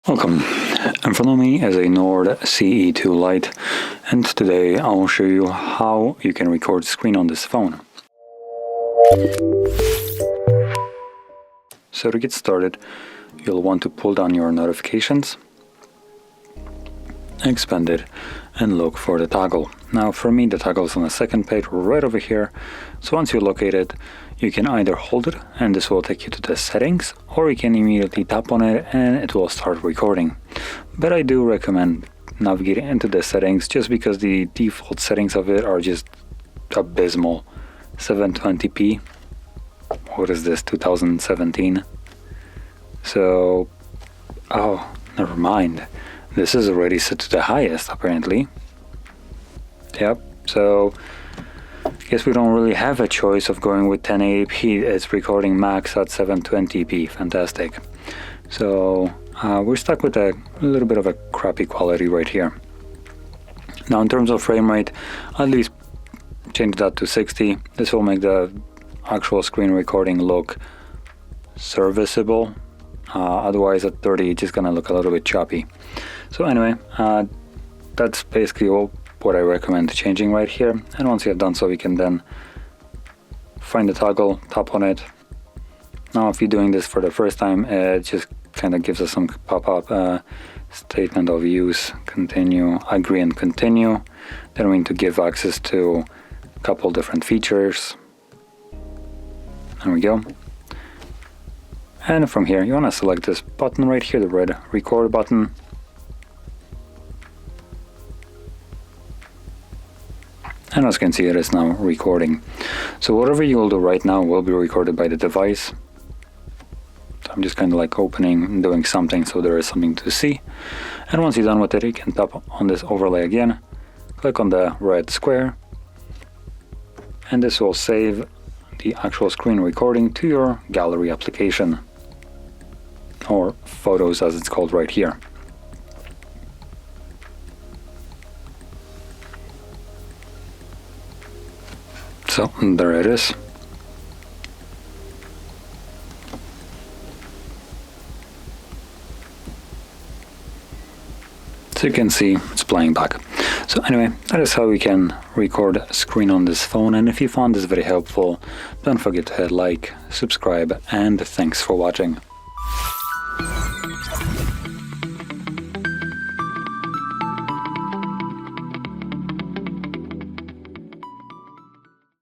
Welcome. In front of me is a Nord CE2 Lite, and today I will show you how you can record screen on this phone. So to get started, you'll want to pull down your notifications, expand it, and look for the toggle. Now for me the toggle is on the second page right over here, so once you locate it, you can either hold it and this will take you to the settings, or you can immediately tap on it and it will start recording. But I do recommend navigating into the settings just because the default settings of it are just abysmal. 720p. What is this, 2017? So, oh, never mind. This is already set to the highest apparently. Yep, so I guess we don't really have a choice of going with 1080p. It's recording max at 720p. Fantastic. So we're stuck with a little bit of a crappy quality right here. Now in terms of frame rate, at least change that to 60. This will make the actual screen recording look serviceable. Otherwise at 30 it's just gonna look a little bit choppy. So anyway, that's basically what I recommend changing right here. And once you have done so, you can then find the toggle, tap on it. Now if you're doing this for the first time, it just kind of gives us some pop-up statement of use, continue, agree and continue. Then we need to give access to a couple different features. There we go. And from here you want to select this button right here, the red record button. And as you can see, it is now recording. So whatever you will do right now will be recorded by the device. So I'm just kind of like opening and doing something so there is something to see. And once you're done with it, you can tap on this overlay again, click on the red square, and this will save the actual screen recording to your gallery application, or photos as it's called right here. So there it is. So you can see it's playing back. So anyway, that is how we can record a screen on this phone, and if you found this very helpful, don't forget to hit like, subscribe, and thanks for watching.